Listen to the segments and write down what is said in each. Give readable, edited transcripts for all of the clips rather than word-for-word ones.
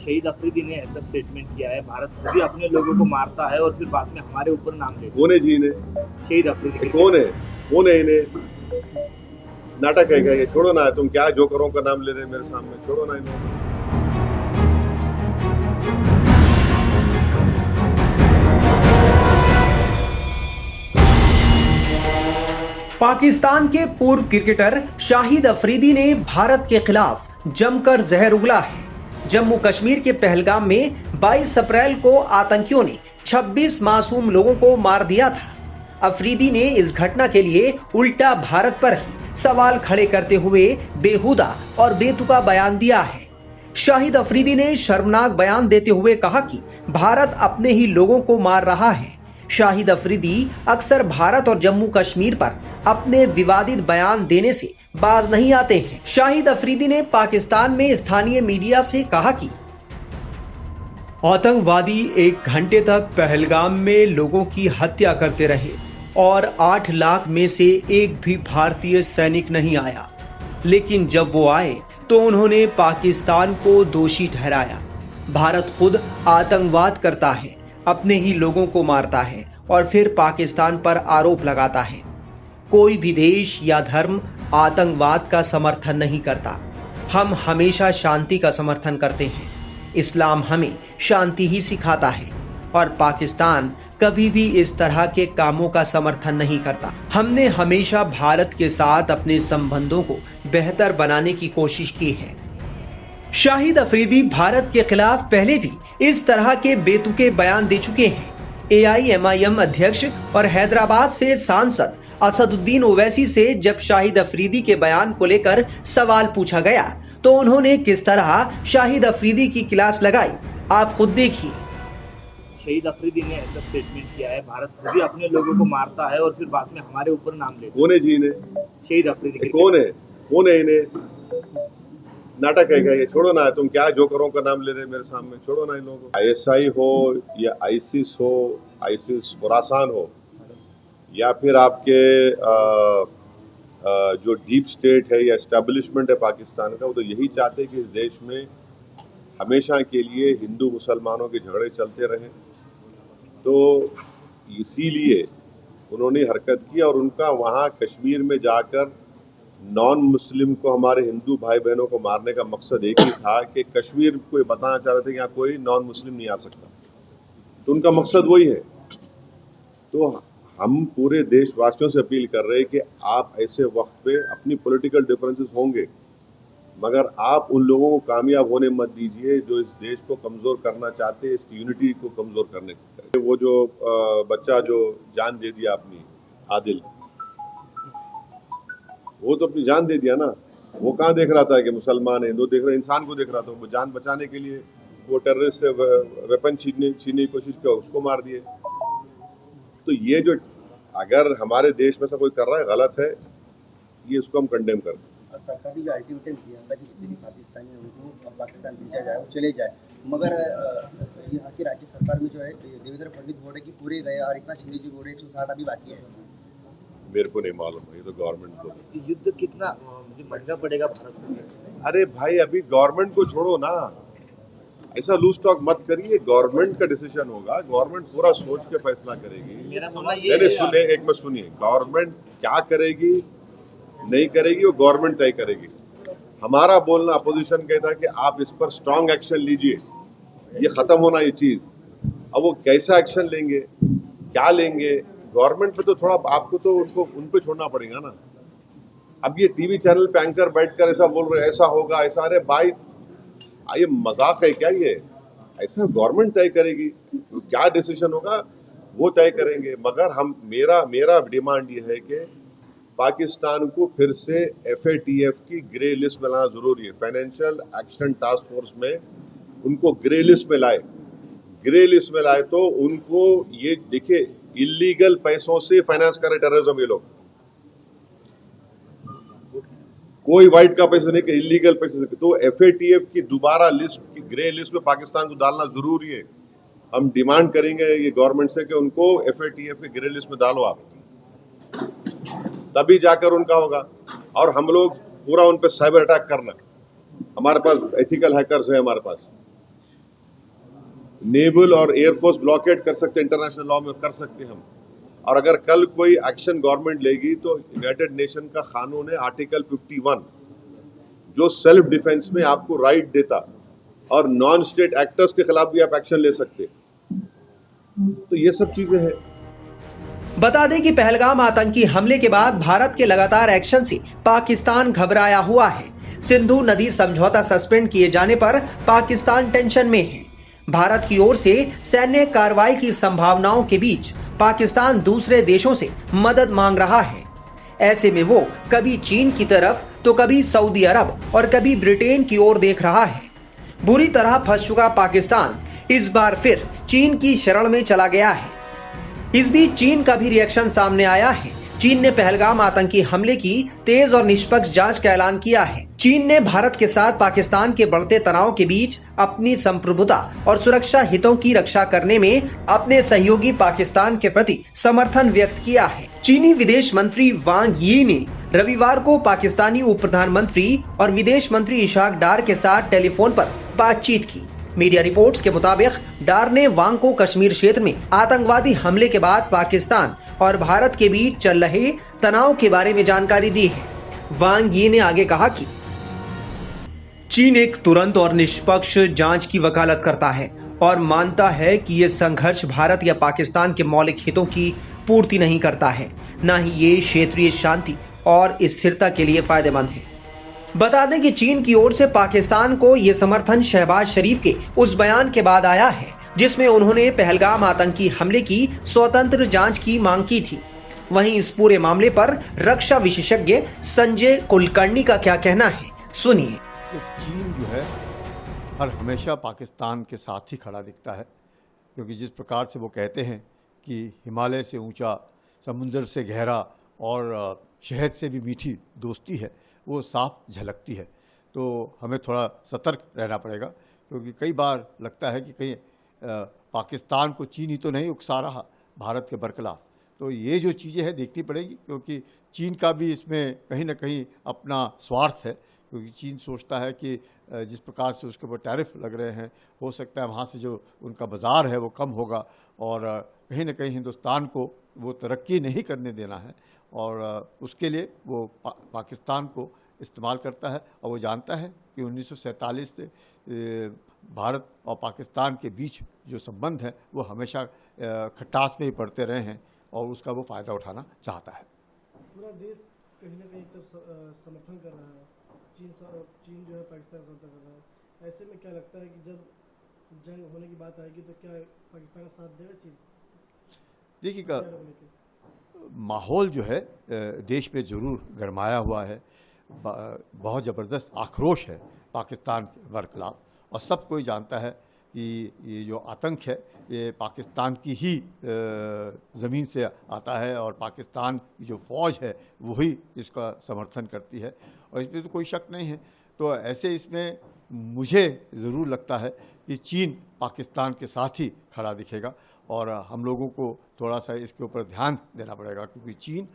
शहीद अफरीदी ने ऐसा स्टेटमेंट किया है, भारत खुद ही अपने लोगों को मारता है और फिर बाद में हमारे ऊपर नाम लेता है। कौन है जी इन्हें? शहीद अफरीदी कौन है इन्हें? नाटक है क्या ये? छोड़ो ना, तुम क्या जोकरों का नाम ले रहे हैं मेरे सामने, छोड़ो ना इन्हें। पाकिस्तान के पूर्व क्रिकेटर शाहिद अफरीदी ने भारत के खिलाफ जमकर जहर उगला है। जम्मू कश्मीर के पहलगाम में 22 अप्रैल को आतंकियों ने 26 मासूम लोगों को मार दिया था। अफरीदी ने इस घटना के लिए उल्टा भारत पर ही सवाल खड़े करते हुए बेहुदा और बेतुका बयान दिया है। शाहिद अफरीदी ने शर्मनाक बयान देते हुए कहा कि भारत अपने ही लोगों को मार रहा है। शाहिद अफरीदी अक्सर भारत और जम्मू कश्मीर पर अपने विवादित बयान देने से बाज नहीं आते हैं। शाहिद अफरीदी ने पाकिस्तान में स्थानीय मीडिया से कहा कि आतंकवादी 1 घंटे तक पहलगाम में लोगों की हत्या करते रहे और 8 लाख में से एक भी भारतीय सैनिक नहीं आया, लेकिन जब वो आए तो उन्होंने पाकिस्तान को दोषी ठहराया। भारत खुद आतंकवाद करता है, अपने ही लोगों को मारता है और फिर पाकिस्तान पर आरोप लगाता है। कोई भी देश या धर्म आतंकवाद का समर्थन नहीं करता। हम हमेशा शांति का समर्थन करते हैं। इस्लाम हमें शांति ही सिखाता है और पाकिस्तान कभी भी इस तरह के कामों का समर्थन नहीं करता। हमने हमेशा भारत के साथ अपने संबंधों को बेहतर बनाने की कोशिश की है। शाहिद अफरीदी भारत के खिलाफ पहले भी इस तरह के बेतुके बयान दे चुके हैं। AIMIM अध्यक्ष और हैदराबाद से सांसद असदुद्दीन ओवैसी से जब शाहिद अफरीदी के बयान को लेकर सवाल पूछा गया तो उन्होंने किस तरह शाहिद अफरीदी की क्लास लगाई, आप खुद देखिए। शहीद अफरीदी ने ऐसा स्टेटमेंट किया है, भारत खुद ही अपने लोगों को मारता है और फिर बाद में हमारे ऊपर नाम लेता है। कौन है जी इन्हें? शहीद अफरीदी कौन है इन्हें? नाटक है क्या ये? छोड़ो ना, तुम क्या जोकरों का नाम ले रहे हैं मेरे सामने, छोड़ो ना इन लोगों को। ISI हो या आईसिस हो, आईसिस खुरासान हो, या फिर आपके जो डीप स्टेट है या एस्टेब्लिशमेंट है पाकिस्तान का, वो तो यही चाहते हैं कि इस देश में हमेशा के लिए हिंदू मुसलमानों के झगड़े चलते रहें। तो इसीलिए उन्होंने हरकत की और उनका वहाँ कश्मीर में जाकर नॉन मुस्लिम को, हमारे हिंदू भाई बहनों को मारने का मकसद एक ही था कि कश्मीर को बताना चाह रहे थे कि यहाँ कोई नॉन मुस्लिम नहीं आ सकता। तो उनका मकसद वही है। तो हम पूरे देशवासियों से अपील कर रहे हैं कि आप ऐसे वक्त पे, अपनी पॉलिटिकल डिफरेंसेस होंगे, मगर आप उन लोगों को कामयाब होने मत दीजिए जो इस देश को कमज़ोर करना चाहते हैं, इसकी यूनिटी को कमज़ोर करने को। वो जो बच्चा जो जान दे दिया अपनी, आदिल, वो तो अपनी जान दे दिया ना। वो कहाँ देख रहा था कि मुसलमान है, हिंदू देख रहा, इंसान को देख रहा था। वो जान बचाने के लिए वो टेररिस्ट से वेपन छीनने की कोशिश किया, उसको मार दिए। तो ये जो अगर हमारे देश में से कोई कर रहा है, गलत है, ये इसको हम कंडेम करते हैं। सरकार ने जो अल्टीमेटम दिया था कि जितने भी पाकिस्तानी हैं उनको पाकिस्तान भेजा जाए, वो चले जाए, मगर यहाँ की राज्य सरकार में जो है देवेंद्र फडणवीस बोल रहे कि पूरे गए और एकनाथ शिंदे जी बोल रहे 160 अभी बाकी है। मेरे को नहीं मालूम, ये तो गवर्नमेंट को। युद्ध कितना महंगा पड़ेगा भारत को? अरे भाई, अभी गवर्नमेंट को छोड़ो ना, ऐसा लूज टॉक मत करिए। गवर्नमेंट का डिसीजन होगा, गवर्नमेंट पूरा सोच के फैसला करेगी। मेरा मानना ये है, सुनिए, एक मिनट सुनिए, गवर्नमेंट क्या करेगी नहीं करेगी वो गवर्नमेंट तय करेगी। हमारा बोलना, अपोजिशन कहता है कि आप इस पर स्ट्रांग एक्शन लीजिए, ये खत्म होना ये चीज। अब वो कैसा एक्शन लेंगे, क्या लेंगे, गवर्नमेंट पे तो थोड़ा आपको तो उनको उन पे छोड़ना पड़ेगा ना। अब ये टीवी चैनल पे एंकर बैठकर ऐसा बोल रहे, ऐसा होगा ऐसा, अरे भाई ये मजाक है क्या? ये ऐसा गवर्नमेंट तय करेगी, तो क्या डिसीजन होगा वो तय करेंगे। मगर हम मेरा डिमांड ये है कि पाकिस्तान को फिर से FATF की ग्रे लिस्ट में लाना जरूरी है। फाइनेंशियल एक्शन टास्क फोर्स में उनको ग्रे लिस्ट में लाए। ग्रे लिस्ट में लाए तो उनको ये देखिए, इलीगल पैसों से फाइनेंस करे टेररिज्म ये लोग। कोई वाइट का पैसा नहीं कि इलीगल पैसे से। तो FATF की दोबारा लिस्ट की ग्रे लिस्ट में पाकिस्तान को डालना जरूरी है। हम डिमांड करेंगे ये गवर्नमेंट से कि उनको FATF की ग्रे लिस्ट में डालो आप, तभी जाकर उनका होगा। और हम लोग पूरा उन पर साइबर अटैक करना, हमारे पास एथिकल हैकर्स है हमारे पास, नेवल और एयरफोर्स ब्लॉकेट कर सकते, इंटरनेशनल लॉ में कर सकते हम। और अगर कल कोई एक्शन गवर्नमेंट लेगी तो यूनाइटेड नेशन का कानून है आर्टिकल 51 जो सेल्फ डिफेंस में आपको राइट देता, और नॉन स्टेट एक्टर्स के खिलाफ भी आप एक्शन ले सकते। तो ये सब चीजें हैं। बता दें कि पहलगाम आतंकी हमले के बाद भारत के लगातार एक्शन से पाकिस्तान घबराया हुआ है। सिंधु नदी समझौता सस्पेंड किए जाने पर पाकिस्तान टेंशन में है। भारत की ओर से सैन्य कार्रवाई की संभावनाओं के बीच पाकिस्तान दूसरे देशों से मदद मांग रहा है। ऐसे में वो कभी चीन की तरफ तो कभी सऊदी अरब और कभी ब्रिटेन की ओर देख रहा है। बुरी तरह फंस चुका पाकिस्तान इस बार फिर चीन की शरण में चला गया है। इस बीच चीन का भी रिएक्शन सामने आया है। चीन ने पहलगाम आतंकी हमले की तेज और निष्पक्ष जांच का ऐलान किया है। चीन ने भारत के साथ पाकिस्तान के बढ़ते तनाव के बीच अपनी संप्रभुता और सुरक्षा हितों की रक्षा करने में अपने सहयोगी पाकिस्तान के प्रति समर्थन व्यक्त किया है। चीनी विदेश मंत्री वांग यी ने रविवार को पाकिस्तानी उप प्रधानमंत्री और विदेश मंत्री इशाक डार के साथ टेलीफोन पर बातचीत की। मीडिया रिपोर्ट्स के मुताबिक डार ने वांग को कश्मीर क्षेत्र में आतंकवादी हमले के बाद पाकिस्तान और भारत के बीच चल रहे तनाव के बारे में जानकारी दी है। वांग यी ने आगे कहा कि चीन एक तुरंत और निष्पक्ष जांच की वकालत करता है और मानता है कि यह संघर्ष भारत या पाकिस्तान के मौलिक हितों की पूर्ति नहीं करता है, न ही ये क्षेत्रीय शांति और स्थिरता के लिए फायदेमंद है। बता दें कि चीन की ओर से पाकिस्तान को यह समर्थन शहबाज शरीफ के उस बयान के बाद आया है जिसमें उन्होंने पहलगाम आतंकी हमले की स्वतंत्र जांच की मांग की थी। वहीं इस पूरे मामले पर रक्षा विशेषज्ञ संजय कुलकर्णी का क्या कहना है, सुनिए। तो चीन जो है हर हमेशा पाकिस्तान के साथ ही खड़ा दिखता है, क्योंकि जिस प्रकार से वो कहते हैं कि हिमालय से ऊंचा, समुंदर से गहरा और शहद से भी मीठी दोस्ती है, वो साफ झलकती है। तो हमें थोड़ा सतर्क रहना पड़ेगा, क्योंकि कई बार लगता है कि कहीं पाकिस्तान को चीन ही तो नहीं उकसा रहा भारत के बरखिलाफ। तो ये जो चीज़ें हैं देखनी पड़ेगी, क्योंकि चीन का भी इसमें कहीं ना कहीं अपना स्वार्थ है, क्योंकि चीन सोचता है कि जिस प्रकार से उसके ऊपर टैरिफ लग रहे हैं, हो सकता है वहाँ से जो उनका बाज़ार है वो कम होगा, और कहीं ना कहीं हिंदुस्तान को वो तरक्की नहीं करने देना है, और उसके लिए वो पाकिस्तान को इस्तेमाल करता है। और वो जानता है कि 1947 से भारत और पाकिस्तान के बीच जो संबंध है वो हमेशा खटास में ही पड़ते रहे हैं, और उसका वो फ़ायदा उठाना चाहता है। पूरा देश कहीं ना कहीं तब समर्थन कर रहा है, चीन जो है पाकिस्तान समर्थन कर रहा है। ऐसे में क्या लगता है कि जब जंग होने की बात आएगी तो क्या पाकिस्तान का साथ देगा चीन? देखिएगा, माहौल जो है देश में ज़रूर गरमाया हुआ है, बहुत ज़बरदस्त आक्रोश है पाकिस्तान के बरखिलाफ, और सब कोई जानता है कि ये जो आतंक है ये पाकिस्तान की ही ज़मीन से आता है, और पाकिस्तान की जो फ़ौज है वही इसका समर्थन करती है, और इसमें तो कोई शक नहीं है। तो ऐसे इसमें मुझे ज़रूर लगता है कि चीन पाकिस्तान के साथ ही खड़ा दिखेगा, और हम लोगों को थोड़ा सा इसके ऊपर ध्यान देना पड़ेगा, क्योंकि चीन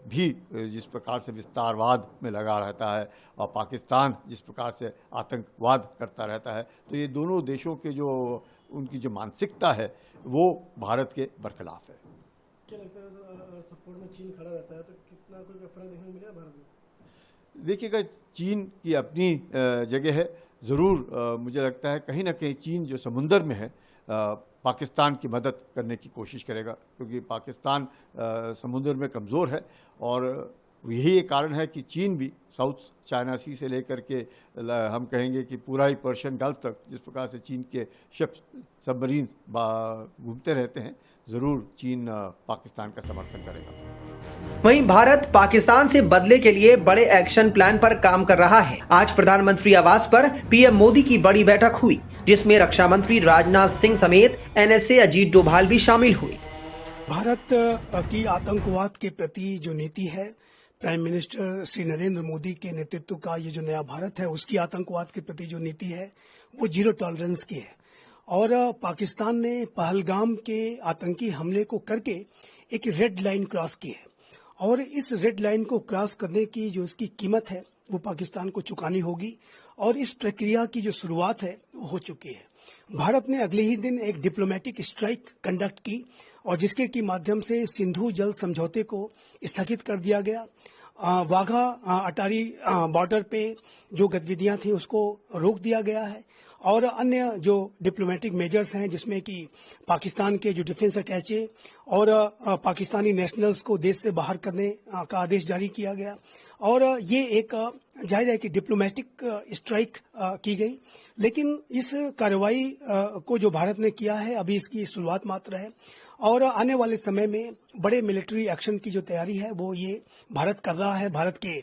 भी जिस प्रकार से विस्तारवाद में लगा रहता है और पाकिस्तान जिस प्रकार से आतंकवाद करता रहता है, तो ये दोनों देशों के जो उनकी जो मानसिकता है वो भारत के बरखिलाफ है। क्या लगता है अगर सपोर्ट में चीन खड़ा रहता है तो कितना कोई फर्क देखने को मिलेगा भारत में? देखिएगा, चीन की अपनी जगह है ज़रूर। मुझे लगता है कहीं ना कहीं चीन जो समुंदर में है पाकिस्तान की मदद करने की कोशिश करेगा, क्योंकि पाकिस्तान समुद्र में कमज़ोर है, और यही एक कारण है कि चीन भी साउथ चाइना सी से लेकर के हम कहेंगे कि पूरा ही पर्शियन गल्फ तक जिस प्रकार से चीन के शिप सबमरीन घूमते रहते हैं, ज़रूर चीन पाकिस्तान का समर्थन करेगा। वहीं भारत पाकिस्तान से बदले के लिए बड़े एक्शन प्लान पर काम कर रहा है। आज प्रधानमंत्री आवास पर पीएम मोदी की बड़ी बैठक हुई, जिसमें रक्षा मंत्री राजनाथ सिंह समेत एनएसए अजीत डोभाल भी शामिल हुए। भारत की आतंकवाद के प्रति जो नीति है, प्राइम मिनिस्टर श्री नरेंद्र मोदी के नेतृत्व का ये जो नया भारत है, उसकी आतंकवाद के प्रति जो नीति है वो जीरो टॉलरेंस की है। और पाकिस्तान ने पहलगाम के आतंकी हमले को करके एक रेड लाइन क्रॉस की है, और इस रेड लाइन को क्रॉस करने की जो इसकी कीमत है वो पाकिस्तान को चुकानी होगी, और इस प्रक्रिया की जो शुरुआत है वो हो चुकी है। भारत ने अगले ही दिन एक डिप्लोमेटिक स्ट्राइक कंडक्ट की और जिसके की माध्यम से सिंधु जल समझौते को स्थगित कर दिया गया। वाघा अटारी बॉर्डर पे जो गतिविधियां थी उसको रोक दिया गया है और अन्य जो डिप्लोमेटिक मेजर्स हैं जिसमें कि पाकिस्तान के जो डिफेंस अटैचे और पाकिस्तानी नेशनल्स को देश से बाहर करने का आदेश जारी किया गया और ये एक जाहिर है कि डिप्लोमेटिक स्ट्राइक की गई। लेकिन इस कार्रवाई को जो भारत ने किया है अभी इसकी शुरुआत मात्र है और आने वाले समय में बड़े मिलिट्री एक्शन की जो तैयारी है वो ये भारत कर रहा है। भारत के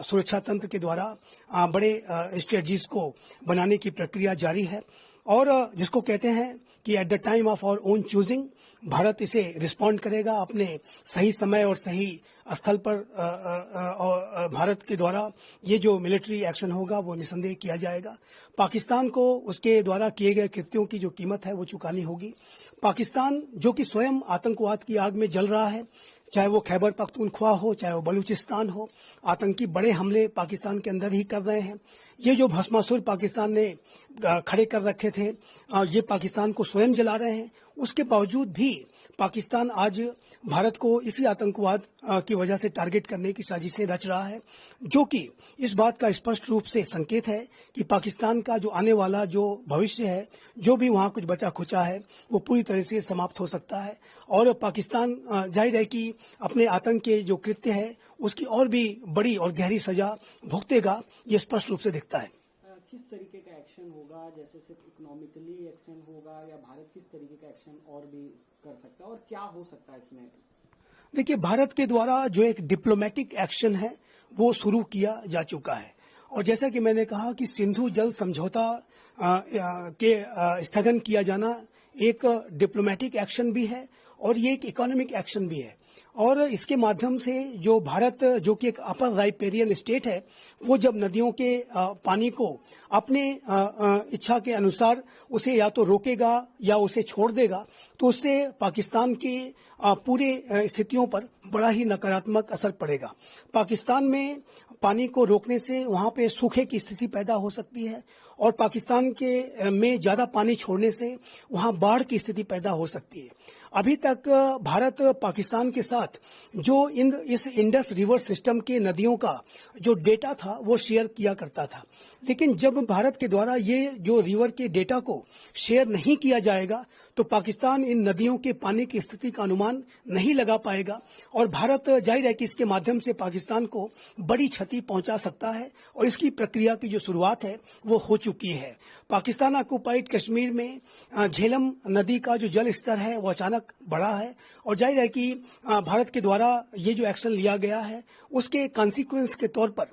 सुरक्षा तंत्र के द्वारा बड़े स्ट्रेटजीज को बनाने की प्रक्रिया जारी है और जिसको कहते हैं कि at the time of our own choosing Bharat इसे रिस्पॉन्ड करेगा अपने सही समय और सही स्थल पर। भारत के द्वारा ये जो मिलिट्री एक्शन होगा वो निसंदेह किया जाएगा। पाकिस्तान को उसके द्वारा किए गए कृत्यों की जो कीमत है वो चुकानी होगी। पाकिस्तान जो कि स्वयं आतंकवाद की आग में जल रहा है, चाहे वो खैबर पख्तूनख्वा हो, चाहे वो बलूचिस्तान हो, आतंकी बड़े हमले पाकिस्तान के अंदर ही कर रहे हैं। ये जो भस्मासुर पाकिस्तान ने खड़े कर रखे थे ये पाकिस्तान को स्वयं जला रहे हैं। उसके बावजूद भी पाकिस्तान आज भारत को इसी आतंकवाद की वजह से टारगेट करने की साजिशें रच रहा है, जो कि इस बात का स्पष्ट रूप से संकेत है कि पाकिस्तान का जो आने वाला जो भविष्य है, जो भी वहां कुछ बचा खुचा है, वो पूरी तरह से समाप्त हो सकता है और पाकिस्तान जाहिर है कि अपने आतंक के जो कृत्य है उसकी और भी बड़ी और गहरी सजा भुगतेगा, ये स्पष्ट रूप से दिखता है। किस तरीके का एक्शन होगा, जैसे सिर्फ इकोनॉमिकली एक्शन होगा या भारत किस तरीके का एक्शन और भी कर सकता है और क्या हो सकता है इसमें? देखिए, भारत के द्वारा जो एक डिप्लोमेटिक एक्शन है वो शुरू किया जा चुका है और जैसा कि मैंने कहा कि सिंधु जल समझौता के स्थगन किया जाना एक डिप्लोमेटिक एक्शन भी है और ये एक इकोनॉमिक एक्शन भी है और इसके माध्यम से जो भारत जो कि एक अपर राइपेरियन स्टेट है वो जब नदियों के पानी को अपने इच्छा के अनुसार उसे या तो रोकेगा या उसे छोड़ देगा तो उससे पाकिस्तान के पूरे स्थितियों पर बड़ा ही नकारात्मक असर पड़ेगा। पाकिस्तान में पानी को रोकने से वहां पे सूखे की स्थिति पैदा हो सकती है और पाकिस्तान के में ज्यादा पानी छोड़ने से वहां बाढ़ की स्थिति पैदा हो सकती है। अभी तक भारत पाकिस्तान के साथ जो इस इंडस रिवर सिस्टम के नदियों का जो डेटा था वो शेयर किया करता था, लेकिन जब भारत के द्वारा ये जो रिवर के डेटा को शेयर नहीं किया जाएगा तो पाकिस्तान इन नदियों के पानी की स्थिति का अनुमान नहीं लगा पाएगा और भारत जाहिर है कि इसके माध्यम से पाकिस्तान को बड़ी क्षति पहुंचा सकता है और इसकी प्रक्रिया की जो शुरुआत है वो हो चुकी है। पाकिस्तान ऑक्युपाइड कश्मीर में झेलम नदी का जो जल स्तर है वो अचानक बढ़ा है और जाहिर है कि भारत के द्वारा ये जो एक्शन लिया गया है उसके कॉन्सिक्वेंस के तौर पर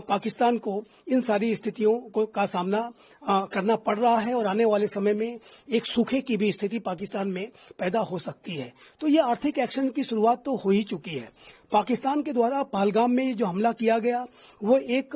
पाकिस्तान को इन सारी स्थितियों का सामना करना पड़ रहा है और आने वाले समय में एक सूखे की भी स्थिति पाकिस्तान में पैदा हो सकती है। तो ये आर्थिक एक्शन की शुरुआत तो हो ही चुकी है। पाकिस्तान के द्वारा पहलगाम में जो हमला किया गया वो एक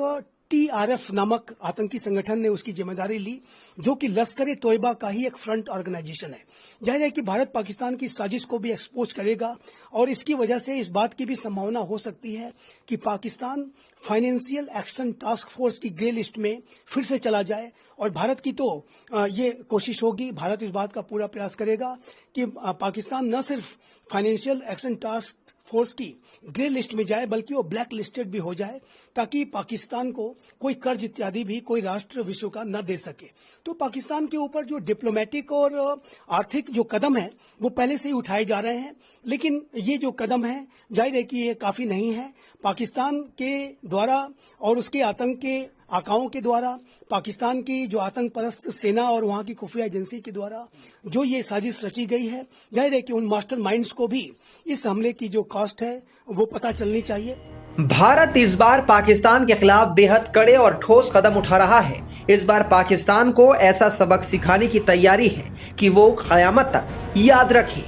TRF नामक आतंकी संगठन ने उसकी जिम्मेदारी ली, जो कि लश्कर तोयबा का ही एक फ्रंट ऑर्गेनाइजेशन है। जाहिर है कि भारत पाकिस्तान की साजिश को भी एक्सपोज करेगा और इसकी वजह से इस बात की भी संभावना हो सकती है कि Pakistan financial action task force की ग्रे लिस्ट में फिर से चला जाए और भारत की तो ये कोशिश होगी, भारत इस बात का पूरा प्रयास करेगा कि पाकिस्तान न सिर्फ फाइनेंशियल एक्शन टास्क फोर्स की ग्रे लिस्ट में जाए बल्कि वो ब्लैक लिस्टेड भी हो जाए ताकि पाकिस्तान को कोई कर्ज इत्यादि भी कोई राष्ट्र विश्व का न दे सके। तो पाकिस्तान के ऊपर जो डिप्लोमेटिक और आर्थिक जो कदम है वो पहले से ही उठाए जा रहे हैं, लेकिन ये जो कदम है जाहिर है कि ये काफी नहीं है। पाकिस्तान के द्वारा और उसके आतंक के आकाओं के द्वारा, पाकिस्तान की जो आतंक परस्त सेना और वहां की खुफिया एजेंसी के द्वारा जो ये साजिश रची गई है, जाहिर है कि उन मास्टर माइंड्स को भी इस हमले की जो कॉस्ट है वो पता चलनी चाहिए। भारत इस बार पाकिस्तान के खिलाफ बेहद कड़े और ठोस कदम उठा रहा है। इस बार पाकिस्तान को ऐसा सबक सिखाने की तैयारी है कि वो क़यामत तक याद रखे।